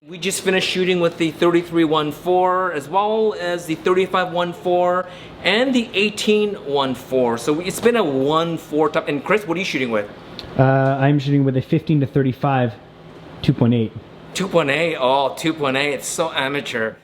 We just finished shooting with the 33-1.4 as well as the 35-1.4 and the 18-1.4. So it's been a 1.4 type. And Chris, what are you shooting with? I'm shooting with a 15 to 35 2.8. 2.8? Oh, 2.8. It's so amateur.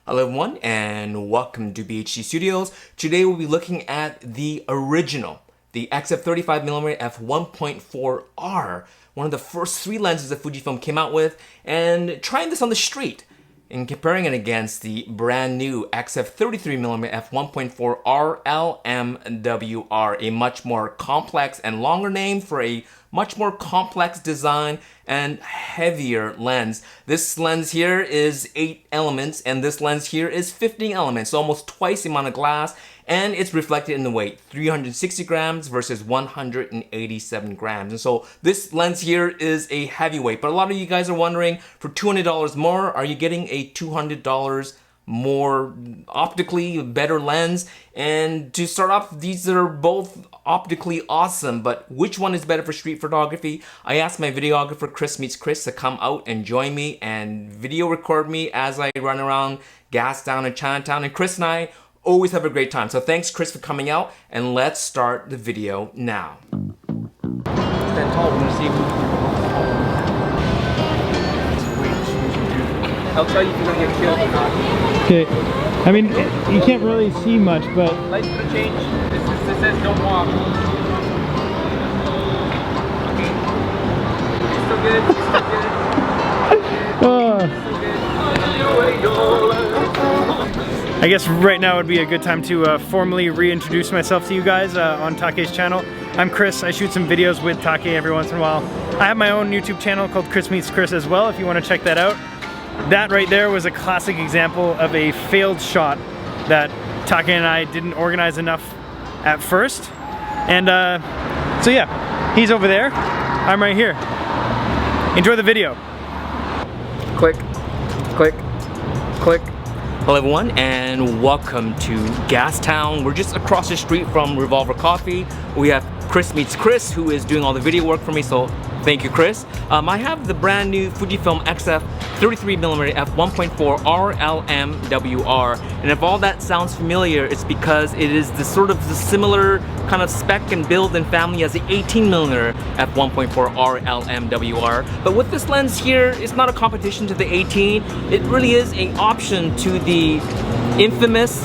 Hello everyone and welcome to BHD Studios. Today we'll be looking at the original, the XF35mm f1.4R, one of the first three lenses that Fujifilm came out with, and trying this on the street and comparing it against the brand new XF33mm f1.4R LMWR, a much more complex and longer name for a much more complex design and heavier lens. This lens here is 8 elements and this lens here is 15 elements, so almost twice the amount of glass, and it's reflected in the weight, 360 grams versus 187 grams. And so this lens here is a heavyweight, but a lot of you guys are wondering, for $200 more, are you getting a $200 more optically better lens? And to start off, these are both optically awesome, but which one is better for street photography? I asked my videographer Chris Meets Chris to come out and join me and video record me as I run around Gastown and Chinatown, and Chris and I always have a great time. So thanks Chris for coming out, and let's start the video now. Stand tall, we're gonna see I'll tell you if you're gonna get killed or not. Okay, I mean, you can't really see much, but... Lights gonna change. This says don't walk. Okay. Still good, still good. I guess right now would be a good time to formally reintroduce myself to you guys on Take's channel. I'm Chris. I shoot some videos with Take every once in a while. I have my own YouTube channel called Chris Meets Chris as well, if you want to check that out. That right there was a classic example of a failed shot that Take and I didn't organize enough at first. And so yeah, he's over there, I'm right here. Enjoy the video. Click, click, click. Hello everyone and welcome to Gastown. We're just across the street from Revolver Coffee. We have Chris Meets Chris, who is doing all the video work for me, so thank you, Chris. I have the brand new Fujifilm XF33mm f1.4 LMWR, and if all that sounds familiar, it's because it is the sort of the similar kind of spec and build and family as the 18mm f1.4 LMWR. But with this lens here, it's not a competition to the 18. It really is an option to the infamous,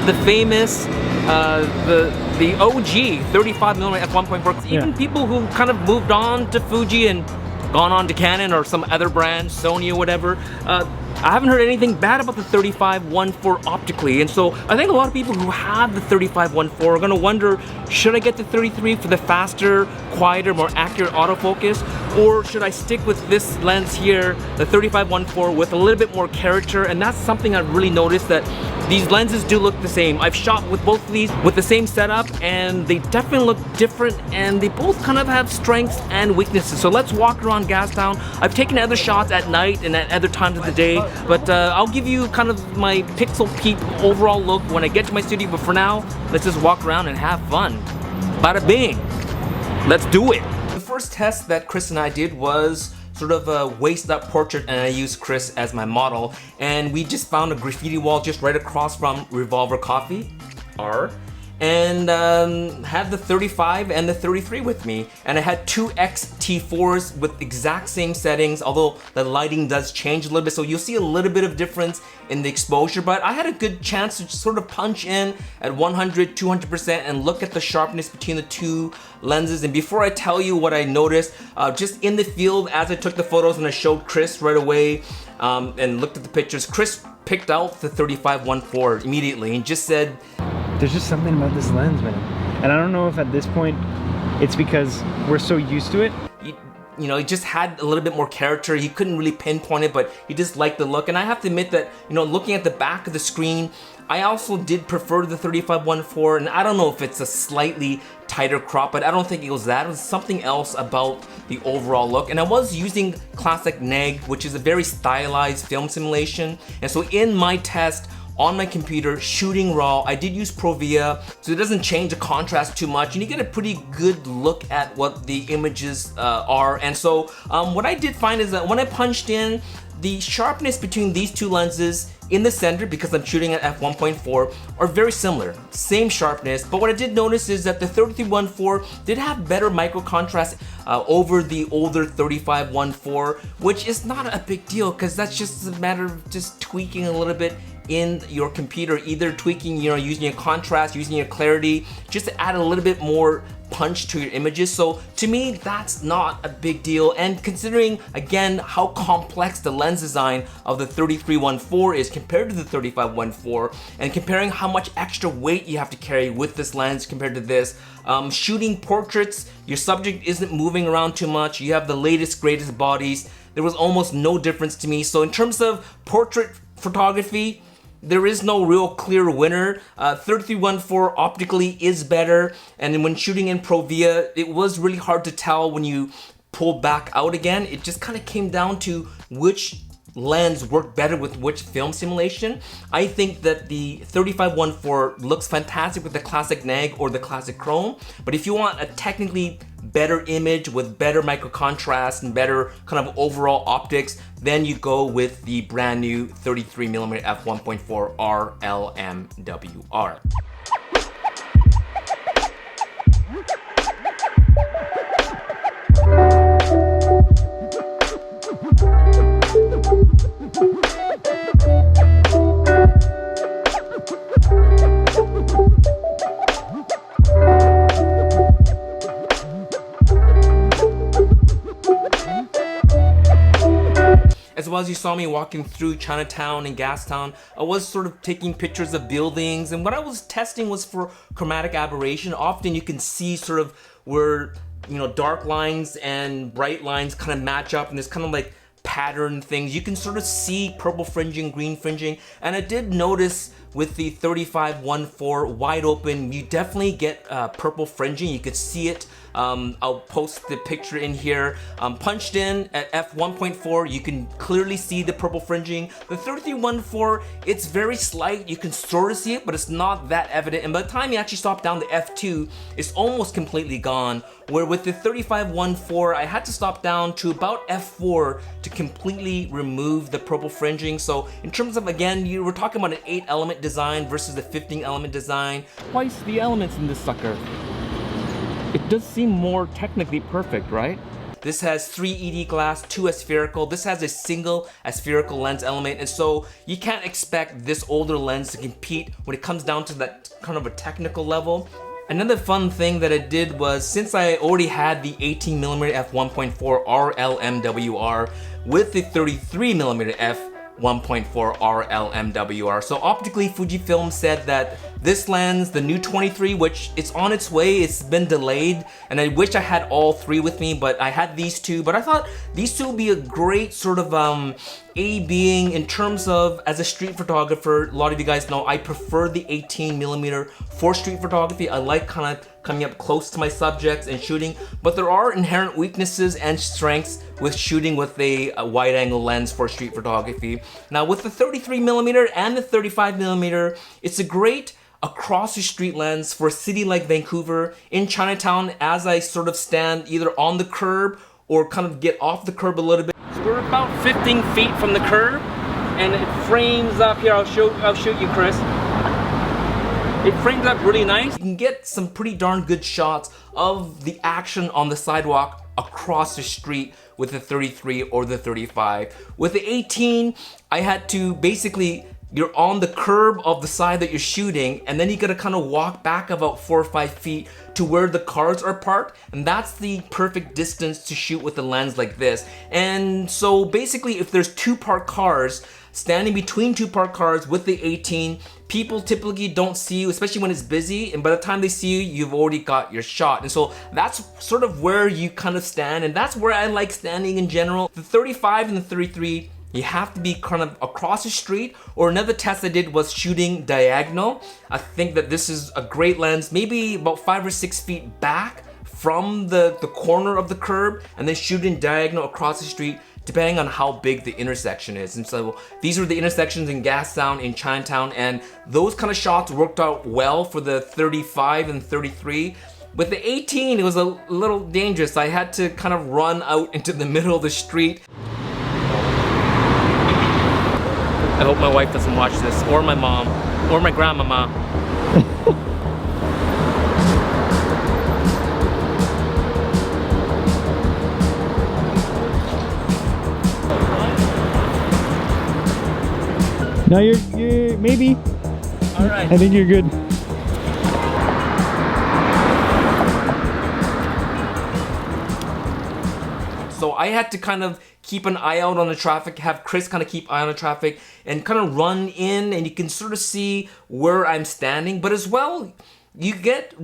the famous, the OG 35mm f1.4. Even people who kind of moved on to Fuji and gone on to Canon or some other brand, Sony or whatever, I haven't heard anything bad about the 35-1.4 optically, and so I think a lot of people who have the 35-1.4 are going to wonder, should I get the 33 for the faster, quieter, more accurate autofocus, or should I stick with this lens here, the 35-1.4, with a little bit more character? And that's something I've really noticed, that these lenses do look the same. I've shot with both of these with the same setup and they definitely look different, and they both kind of have strengths and weaknesses. So let's walk around Gastown. I've taken other shots at night and at other times of the day, but I'll give you kind of my pixel peep overall look when I get to my studio. But for now, let's just walk around and have fun. Bada bing, let's do it. The first test that Chris and I did was sort of a waist up portrait, and I used Chris as my model, and we just found a graffiti wall just right across from Revolver Coffee R, and had the 35 and the 33 with me, and I had two X-T4s with exact same settings, although the lighting does change a little bit, so you'll see a little bit of difference in the exposure, but I had a good chance to sort of punch in at 100, 200% and look at the sharpness between the two lenses. And before I tell you what I noticed, just in the field as I took the photos and I showed Chris right away and looked at the pictures, Chris picked out the 35-1.4 immediately and just said, there's just something about this lens, man. And I don't know if at this point it's because we're so used to it. You know, he just had a little bit more character. He couldn't really pinpoint it, but he just liked the look. And I have to admit that, you know, looking at the back of the screen, I also did prefer the 35-1.4, and I don't know if it's a slightly tighter crop, but I don't think it was that. It was something else about the overall look. And I was using classic neg, which is a very stylized film simulation. And so in my test, on my computer shooting raw. I did use Provia, so it doesn't change the contrast too much, and you get a pretty good look at what the images are. And so what I did find is that when I punched in the sharpness between these two lenses in the center, because I'm shooting at f1.4, are very similar, same sharpness. But what I did notice is that the 33-1.4 did have better micro contrast over the older 35-1.4, which is not a big deal because that's just a matter of just tweaking a little bit in your computer, either tweaking, using your contrast, using your clarity, just to add a little bit more punch to your images. So to me, that's not a big deal. And considering again how complex the lens design of the 33-1.4 is compared to the 35-1.4, and comparing how much extra weight you have to carry with this lens compared to this, shooting portraits, your subject isn't moving around too much, you have the latest greatest bodies, there was almost no difference to me. So in terms of portrait photography, there is no real clear winner. 33-1.4 optically is better, and when shooting in Provia, it was really hard to tell when you pull back out again. It just kind of came down to which lens worked better with which film simulation. I think that the 35-1.4 looks fantastic with the classic neg or the classic chrome, but if you want a technically better image with better micro contrast and better kind of overall optics, then you go with the brand new 33mm f1.4 RLMWR. As well as you saw me walking through Chinatown and Gastown, I was sort of taking pictures of buildings, and what I was testing was for chromatic aberration. Often you can see sort of where, dark lines and bright lines kind of match up, and there's kind of like pattern things. You can sort of see purple fringing, green fringing, and I did notice with the 35-1.4 wide open, you definitely get purple fringing. You could see it. I'll post the picture in here. Punched in at f1.4, you can clearly see the purple fringing. The 33-1.4, it's very slight. You can sort of see it, but it's not that evident. And by the time you actually stop down to f2, it's almost completely gone. Where with the 35-1.4, I had to stop down to about f4 to completely remove the purple fringing. So in terms of, again, you were talking about an 8-element design versus the 15-element design. Twice the elements in this sucker. It does seem more technically perfect, right? This has 3 ED glass, 2 aspherical. This has a single aspherical lens element, and so you can't expect this older lens to compete when it comes down to that kind of a technical level. Another fun thing that I did was, since I already had the 18mm f1.4 RLMWR with the 33mm f1.4 RLMWR. So optically, Fujifilm said that this lens, the new 23, which it's on its way, it's been delayed, and I wish I had all 3 with me, but I had these 2. But I thought these 2 would be a great sort of A-being in terms of, as a street photographer, a lot of you guys know I prefer the 18mm for street photography. I like kind of coming up close to my subjects and shooting, but there are inherent weaknesses and strengths with shooting with a wide angle lens for street photography. Now with the 33mm and the 35mm, it's a great across the street lens for a city like Vancouver. In Chinatown, as I sort of stand either on the curb or kind of get off the curb a little bit. So we're about 15 feet from the curb, and it frames up here. I'll show you, Chris. It frames up really nice. You can get some pretty darn good shots of the action on the sidewalk across the street with the 33 or the 35. With the 18, I had to basically, you're on the curb of the side that you're shooting, and then you gotta kind of walk back about 4 or 5 feet to where the cars are parked, and that's the perfect distance to shoot with a lens like this. And so basically, if there's 2 parked cars, standing between 2 parked cars with the 18, people typically don't see you, especially when it's busy, and by the time they see you, you've already got your shot. And so that's sort of where you kind of stand, and that's where I like standing in general. The 35 and the 33, you have to be kind of across the street, or another test I did was shooting diagonal. I think that this is a great lens, maybe about 5 or 6 feet back from the corner of the curb, and then shooting diagonal across the street depending on how big the intersection is. And so these are the intersections in Gastown, in Chinatown, and those kind of shots worked out well for the 35 and 33. With the 18, it was a little dangerous. I had to kind of run out into the middle of the street. I hope my wife doesn't watch this, or my mom, or my grandmama. No, you're maybe. All right. I think you're good. So I had to kind of keep an eye out on the traffic, have Chris kind of keep eye on the traffic, and kind of run in, and you can sort of see where I'm standing. But as well, you get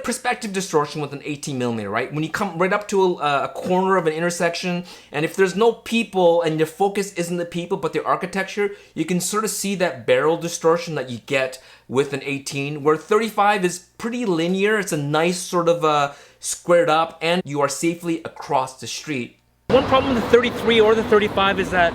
perspective distortion with an 18mm, right? When you come right up to a corner of an intersection, and if there's no people and your focus isn't the people but the architecture, you can sort of see that barrel distortion that you get with an 18, where 35 is pretty linear. It's a nice sort of squared up, and you are safely across the street. One problem with the 33 or the 35 is that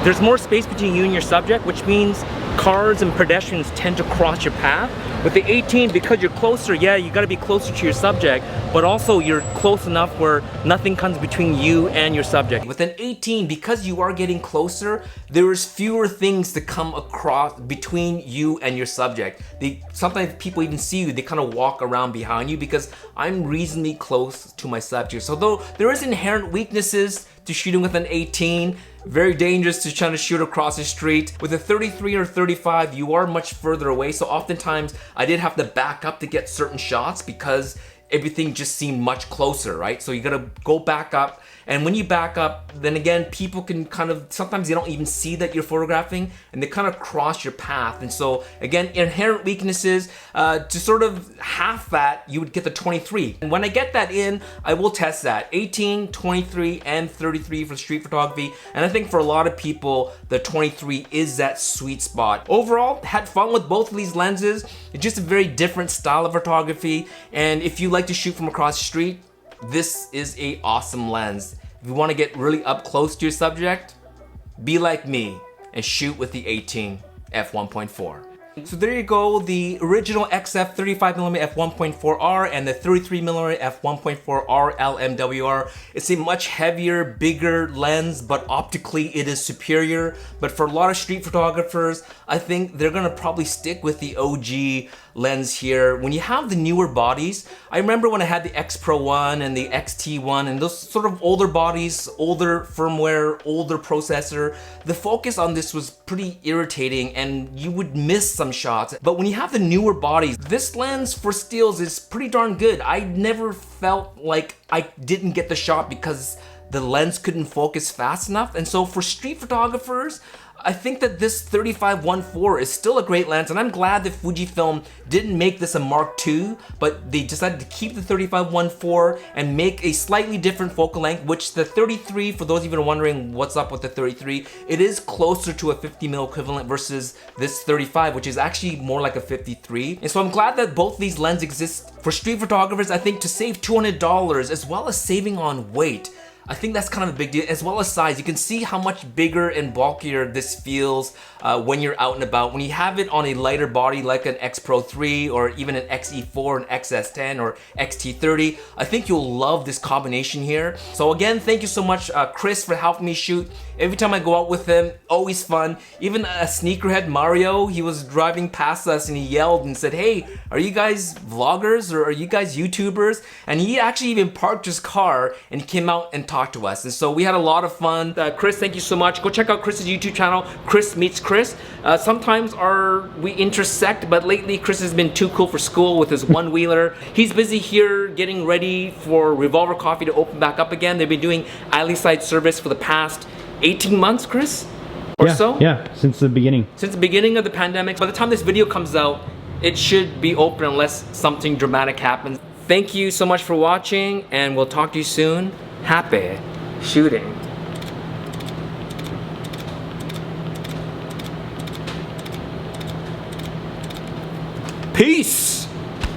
there's more space between you and your subject, which means cars and pedestrians tend to cross your path. With the 18, because you're closer, yeah, you gotta be closer to your subject, but also you're close enough where nothing comes between you and your subject. With an 18, because you are getting closer, there's fewer things to come across between you and your subject. Sometimes people even see you, they kind of walk around behind you because I'm reasonably close to my subject. So though there is inherent weaknesses to shooting with an 18, very dangerous to try to shoot across the street. With a 33 or 35, you are much further away, so oftentimes I did have to back up to get certain shots because everything just seemed much closer, right? So you gotta go back up, and when you back up, then again, people can kind of, sometimes they don't even see that you're photographing, and they kind of cross your path. And so again, inherent weaknesses, to sort of half that, you would get the 23. And when I get that in, I will test that. 18, 23, and 33 for street photography. And I think for a lot of people, the 23 is that sweet spot. Overall, had fun with both of these lenses. It's just a very different style of photography. And if you like to shoot from across the street, this is a awesome lens. If you want to get really up close to your subject, be like me and shoot with the 18 f1.4. So there you go, the original XF35mm f1.4R and the 33mm f1.4R LMWR. It's a much heavier, bigger lens, but optically it is superior. But for a lot of street photographers, I think they're gonna probably stick with the OG lens here. When you have the newer bodies, I remember when I had the X Pro 1 and the XT1 and those sort of older bodies, older firmware, older processor, the focus on this was pretty irritating and you would miss some shots. But when you have the newer bodies, this lens for stills is pretty darn good. I never felt like I didn't get the shot because the lens couldn't focus fast enough. And so for street photographers, I think that this 35-1.4 is still a great lens, and I'm glad that Fujifilm didn't make this a Mark II, but they decided to keep the 35-1.4 and make a slightly different focal length, which the 33, for those of you who are wondering what's up with the 33, it is closer to a 50mm equivalent versus this 35, which is actually more like a 53. And so I'm glad that both these lenses exist for street photographers. I think to save $200 as well as saving on weight, I think that's kind of a big deal, as well as size. You can see how much bigger and bulkier this feels when you're out and about. When you have it on a lighter body like an X Pro 3 or even an XE4, an XS10 or XT30, I think you'll love this combination here. So again, thank you so much, Chris, for helping me shoot. Every time I go out with him, always fun. Even a sneakerhead, Mario, he was driving past us and he yelled and said, "Hey, are you guys vloggers or are you guys YouTubers?" And he actually even parked his car and he came out and talked to us. And so we had a lot of fun. Chris, thank you so much. Go check out Chris's YouTube channel, Chris Meets Chris. Sometimes we intersect, but lately Chris has been too cool for school with his one-wheeler. He's busy here getting ready for Revolver Coffee to open back up again. They've been doing alley side service for the past 18 months, Chris? Or so? Yeah, since the beginning. Since the beginning of the pandemic. By the time this video comes out, it should be open unless something dramatic happens. Thank you so much for watching, and we'll talk to you soon. Happy shooting.